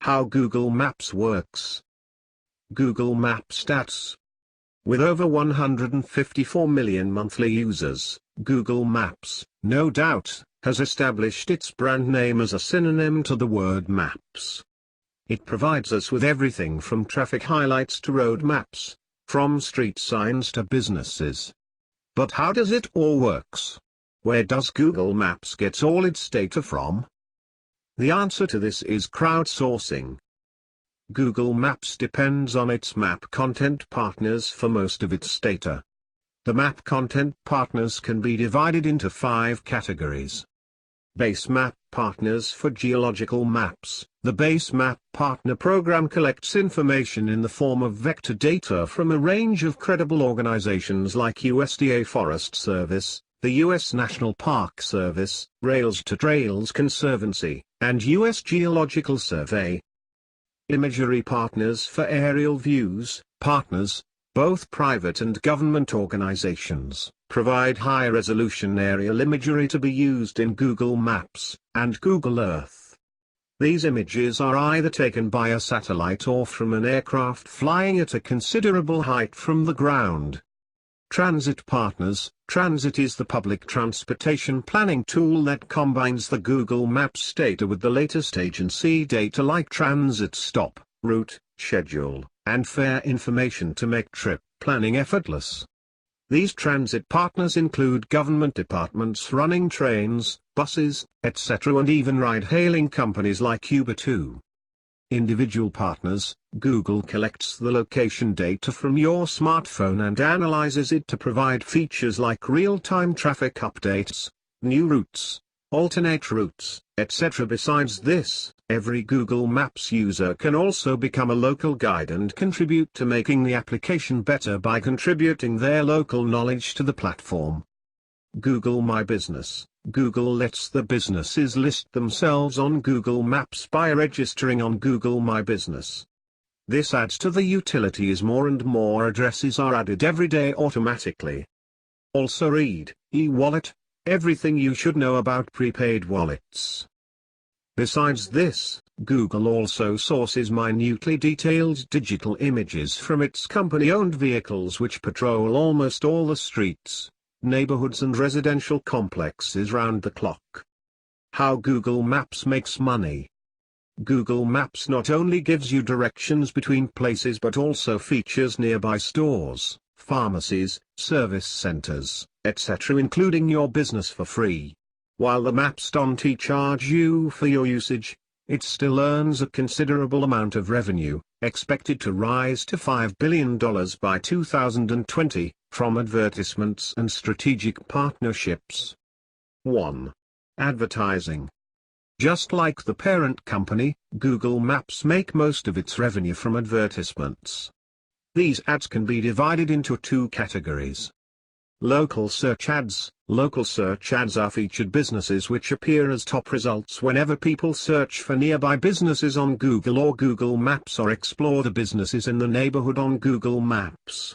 How Google Maps works. Google Maps stats. With over 154 million monthly users, Google Maps, no doubt, has established its brand name as a synonym to the word maps. It provides us with everything from traffic highlights to road maps, from street signs to businesses. But how does it all works? Where does Google Maps get all its data from? The answer to this is crowdsourcing. Google Maps depends on its map content partners for most of its data. The map content partners can be divided into 5 categories. Base map partners for geological maps. The base map partner program collects information in the form of vector data from a range of credible organizations like USDA Forest Service, the U.S. National Park Service, Rails to Trails Conservancy, and U.S. Geological Survey. Imagery partners for aerial views. Partners, both private and government organizations, provide high-resolution aerial imagery to be used in Google Maps and Google Earth. These images are either taken by a satellite or from an aircraft flying at a considerable height from the ground. Transit partners. Transit is the public transportation planning tool that combines the Google Maps data with the latest agency data like transit stop, route, schedule, and fare information to make trip planning effortless. These transit partners include government departments running trains, buses, etc., and even ride-hailing companies like Uber too. Individual partners. Google collects the location data from your smartphone and analyzes it to provide features like real-time traffic updates, new routes, alternate routes, etc. Besides this, every Google Maps user can also become a local guide and contribute to making the application better by contributing their local knowledge to the platform. Google My Business. Google lets the businesses list themselves on Google Maps by registering on Google My Business. This adds to the utility as more and more addresses are added every day automatically. Also read, e-wallet, everything you should know about prepaid wallets. Besides this, Google also sources minutely detailed digital images from its company-owned vehicles which patrol almost all the streets, neighborhoods and residential complexes round the clock. How Google Maps makes money. Google Maps not only gives you directions between places but also features nearby stores, pharmacies, service centers, etc., including your business for free. While the maps don't charge you for your usage, it still earns a considerable amount of revenue, expected to rise to $5 billion by 2020, from advertisements and strategic partnerships. 1. Advertising. Just like the parent company, Google Maps make most of its revenue from advertisements. These ads can be divided into 2 categories. Local search ads. Local search ads are featured businesses which appear as top results whenever people search for nearby businesses on Google or Google Maps or explore the businesses in the neighborhood on Google Maps.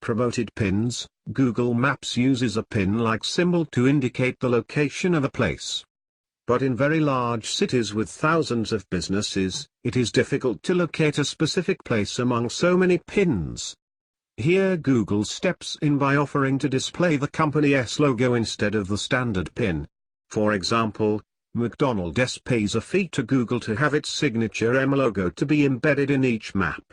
Promoted pins. Google Maps uses a pin-like symbol to indicate the location of a place. But in very large cities with thousands of businesses, it is difficult to locate a specific place among so many pins. Here Google steps in by offering to display the company's logo instead of the standard pin. For example, McDonald's pays a fee to Google to have its signature M logo to be embedded in each map.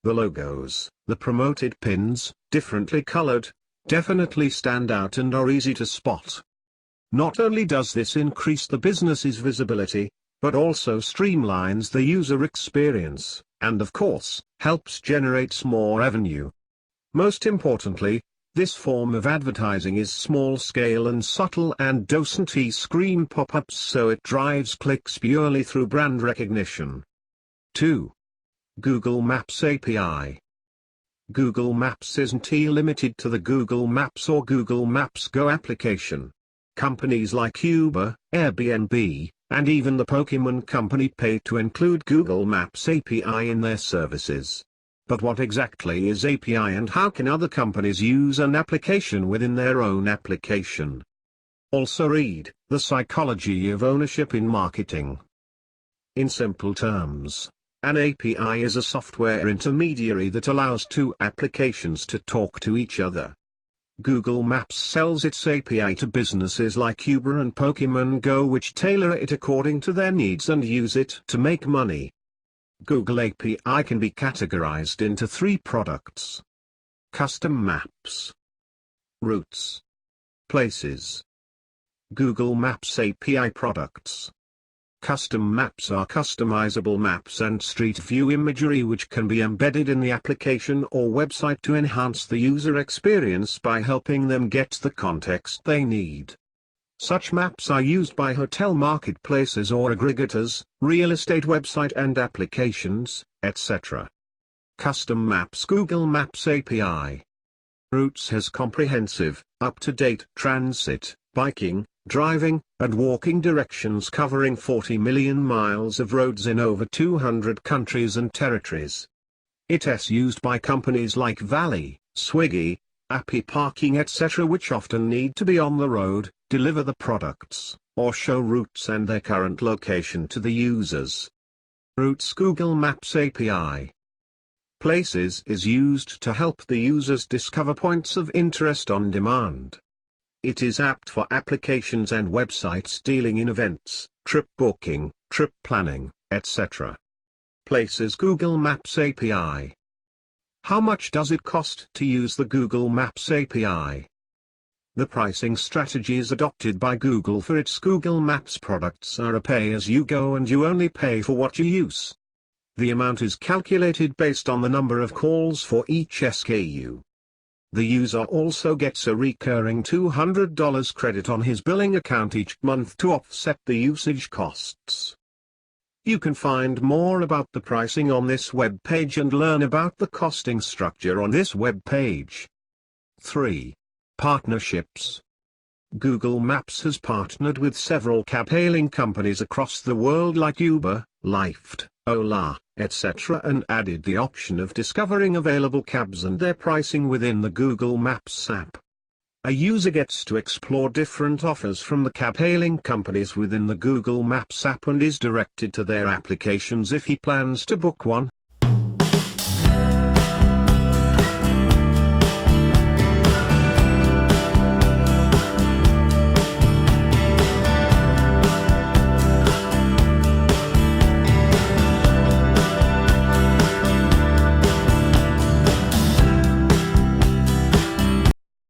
The logos, the promoted pins, differently colored, definitely stand out and are easy to spot. Not only does this increase the business's visibility, but also streamlines the user experience, and of course, helps generate more revenue. Most importantly, this form of advertising is small-scale and subtle and doesn't scream pop-ups, so it drives clicks purely through brand recognition. 2. Google Maps API. Google Maps isn't limited to the Google Maps or Google Maps Go application. Companies like Uber, Airbnb, and even the Pokemon Company pay to include Google Maps API in their services. But what exactly is API and how can other companies use an application within their own application? Also read, The Psychology of Ownership in Marketing. In simple terms, an API is a software intermediary that allows two applications to talk to each other. Google Maps sells its API to businesses like Uber and Pokémon Go, which tailor it according to their needs and use it to make money. Google API can be categorized into three products: custom maps, routes, places. Google Maps API products. Custom maps are customizable maps and street view imagery which can be embedded in the application or website to enhance the user experience by helping them get the context they need. Such maps are used by hotel marketplaces or aggregators, real estate website and applications, etc. Custom Maps. Google Maps API. Routes has comprehensive, up-to-date transit, biking, driving, and walking directions covering 40 million miles of roads in over 200 countries and territories. It is used by companies like Valley, Swiggy, Appy Parking etc., which often need to be on the road, deliver the products, or show routes and their current location to the users. Routes. Google Maps API. Places is used to help the users discover points of interest on demand. It is apt for applications and websites dealing in events, trip booking, trip planning, etc. Places. Google Maps API. How much does it cost to use the Google Maps API? The pricing strategies adopted by Google for its Google Maps products are a pay-as-you-go and you only pay for what you use. The amount is calculated based on the number of calls for each SKU. The user also gets a recurring $200 credit on his billing account each month to offset the usage costs. You can find more about the pricing on this web page and learn about the costing structure on this web page. 3. Partnerships. Google Maps has partnered with several cab-hailing companies across the world like Uber, Lyft, Ola, etc., and added the option of discovering available cabs and their pricing within the Google Maps app. A user gets to explore different offers from the cab-hailing companies within the Google Maps app and is directed to their applications if he plans to book one.